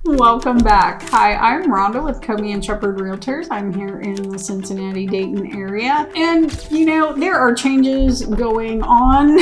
Welcome back. Hi, I'm Rhonda with Comey and Shepherd Realtors. I'm here in the Cincinnati, Dayton area. And, there are changes going on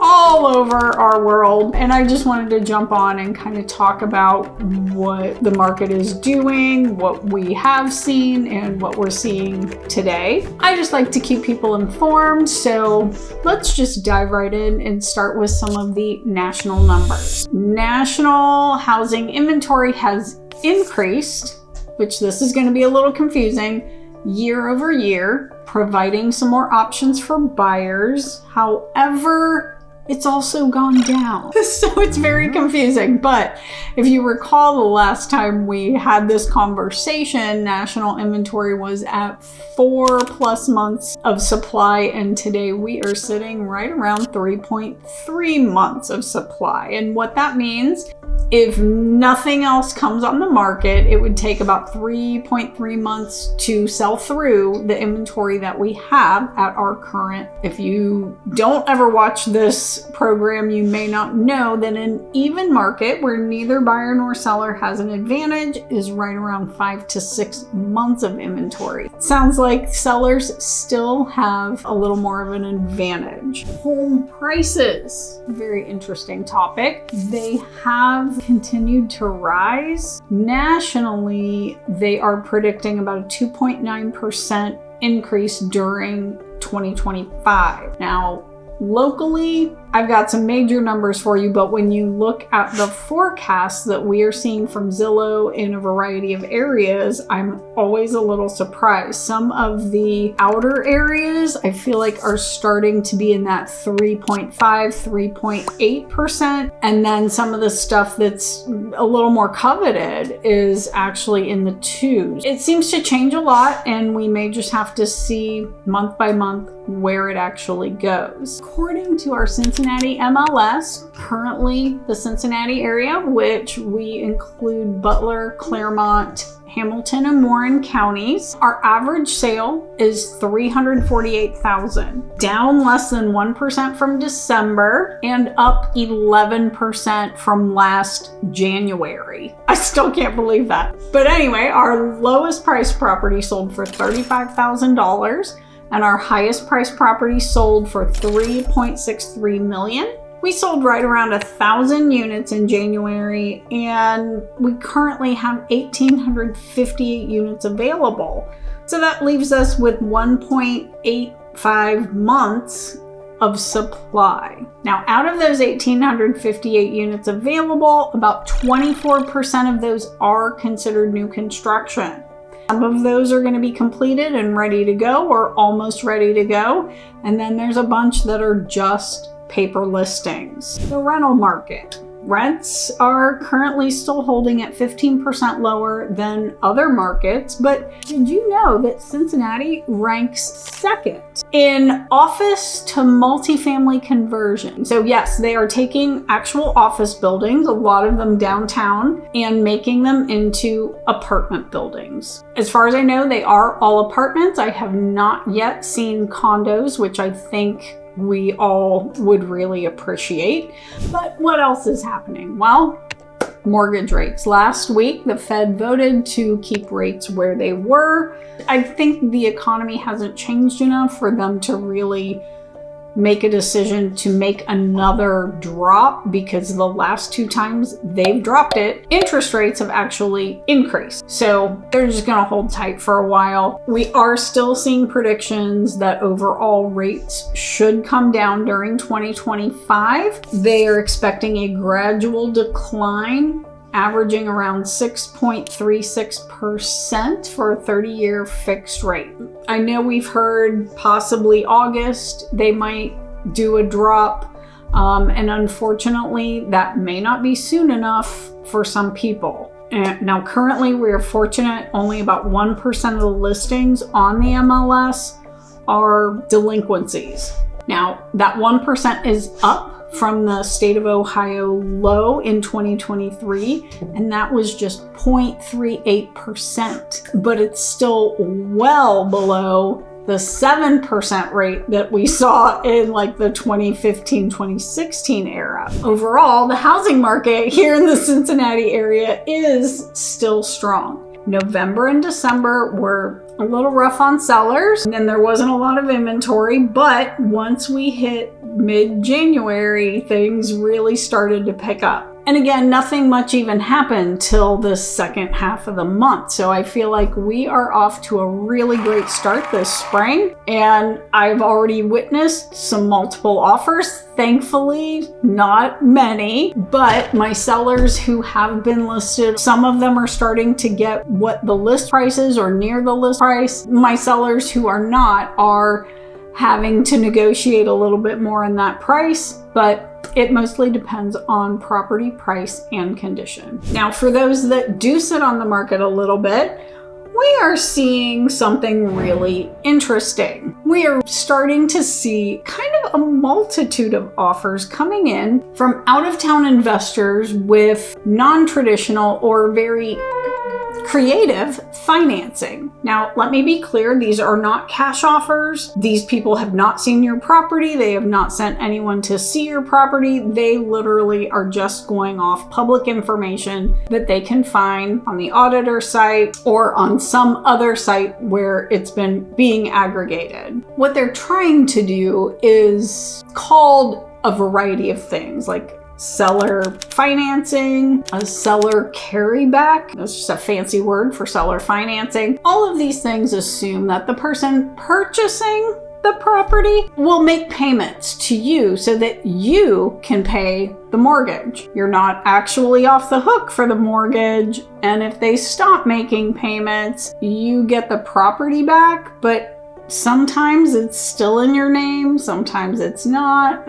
all over our world. And I just wanted to jump on and kind of talk about what the market is doing, what we have seen, and what we're seeing today. I just like to keep people informed. So let's just dive right in and start with some of the national numbers. National housing inventory has increased, which this is going to be a little confusing, year over year, providing some more options for buyers. However, it's also gone down. So it's very confusing. But if you recall the last time we had this conversation, national inventory was at 4+ months of supply. And today we are sitting right around 3.3 months of supply. And what that means, if nothing else comes on the market, it would take about 3.3 months to sell through the inventory that we have at our current. If you don't ever watch this program, you may not know that an even market where neither buyer nor seller has an advantage is right around 5 to 6 months of inventory. Sounds like sellers still have a little more of an advantage. Home prices, very interesting topic. They have continued to rise. Nationally, they are predicting about a 2.9% increase during 2025. Now, locally, I've got some major numbers for you, but when you look at the forecasts that we are seeing from Zillow in a variety of areas, I'm always a little surprised. Some of the outer areas I feel like are starting to be in that 3.5, 3.8%. And then some of the stuff that's a little more coveted is actually in the 2s. It seems to change a lot, and we may just have to see month by month where it actually goes. According to our Cincinnati MLS, currently the Cincinnati area, which we include Butler, Claremont, Hamilton, and Warren counties, our average sale is $348,000, down less than 1% from December and up 11% from last January. I still can't believe that. But anyway, our lowest priced property sold for $35,000. And our highest priced property sold for $3.63 million. We sold right around 1,000 units in January, and we currently have 1,858 units available. So that leaves us with 1.85 months of supply. Now, out of those 1,858 units available, about 24% of those are considered new construction. Some of those are going to be completed and ready to go or almost ready to go. And then there's a bunch that are just paper listings. The rental market. Rents are currently still holding at 15% lower than other markets, but did you know that Cincinnati ranks second in office to multifamily conversion? So yes, they are taking actual office buildings, a lot of them downtown, and making them into apartment buildings. As far as I know, they are all apartments. I have not yet seen condos, which I think we all would really appreciate. But what else is happening? Well, mortgage rates. Last week, the Fed voted to keep rates where they were. I think the economy hasn't changed enough for them to really make a decision to make another drop, because the last 2 times they've dropped it, interest rates have actually increased. So they're just going to hold tight for a while. We are still seeing predictions that overall rates should come down during 2025. They are expecting a gradual decline, averaging around 6.36% for a 30-year fixed rate. I know we've heard possibly August they might do a drop, and unfortunately that may not be soon enough for some people. And now currently we are fortunate, only about 1% of the listings on the MLS are delinquencies. Now that 1% is up from the state of Ohio low in 2023, and that was just 0.38%, but it's still well below the 7% rate that we saw in like the 2015, 2016 era. Overall, the housing market here in the Cincinnati area is still strong. November and December were a little rough on sellers, and there wasn't a lot of inventory, but once we hit mid-January, things really started to pick up. And again, nothing much even happened till the second half of the month. So I feel like we are off to a really great start this spring. And I've already witnessed some multiple offers. Thankfully, not many, but my sellers who have been listed, some of them are starting to get what the list price is or near the list price. My sellers who are not are having to negotiate a little bit more in that price, but it mostly depends on property price and condition. Now, for those that do sit on the market a little bit, we are seeing something really interesting. We are starting to see kind of a multitude of offers coming in from out-of-town investors with non-traditional or very creative financing. Now, let me be clear, these are not cash offers. These people have not seen your property. They have not sent anyone to see your property. They literally are just going off public information that they can find on the auditor site or on some other site where it's been being aggregated. What they're trying to do is called a variety of things, like seller financing, a seller carryback. That's just a fancy word for seller financing. All of these things assume that the person purchasing the property will make payments to you so that you can pay the mortgage. You're not actually off the hook for the mortgage. And if they stop making payments, you get the property back, but sometimes it's still in your name, sometimes it's not.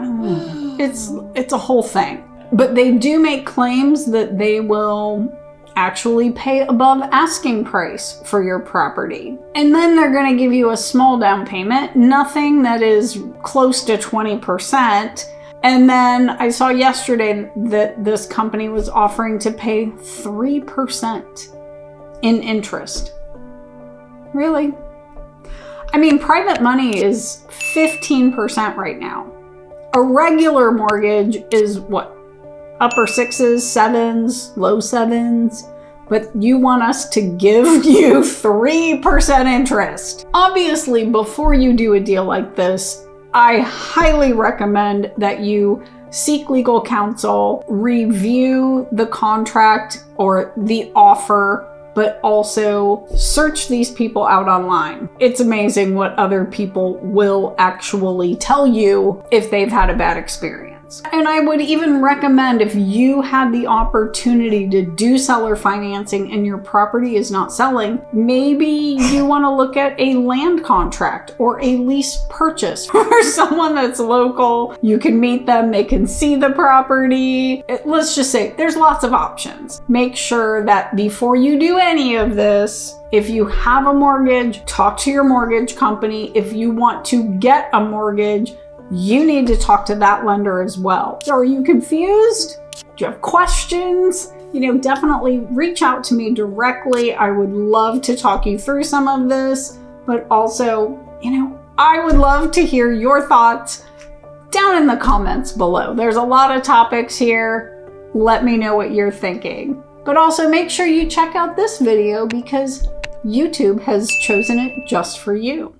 It's a whole thing. But they do make claims that they will actually pay above asking price for your property. And then they're going to give you a small down payment, nothing that is close to 20%. And then I saw yesterday that this company was offering to pay 3% in interest. Really? I mean, private money is 15% right now. A regular mortgage is what? Upper sixes, sevens, low sevens. But you want us to give you 3% interest. Obviously, before you do a deal like this, I highly recommend that you seek legal counsel, review the contract or the offer, but also search these people out online. It's amazing what other people will actually tell you if they've had a bad experience. And I would even recommend, if you had the opportunity to do seller financing and your property is not selling, maybe you want to look at a land contract or a lease purchase for someone that's local. You can meet them, they can see the property. Let's just say there's lots of options. Make sure that before you do any of this, if you have a mortgage, talk to your mortgage company. If you want to get a mortgage, you need to talk to that lender as well. So are you confused? Do you have questions? Definitely reach out to me directly. I would love to talk you through some of this, but also, I would love to hear your thoughts down in the comments below. There's a lot of topics here. Let me know what you're thinking. But also make sure you check out this video because YouTube has chosen it just for you.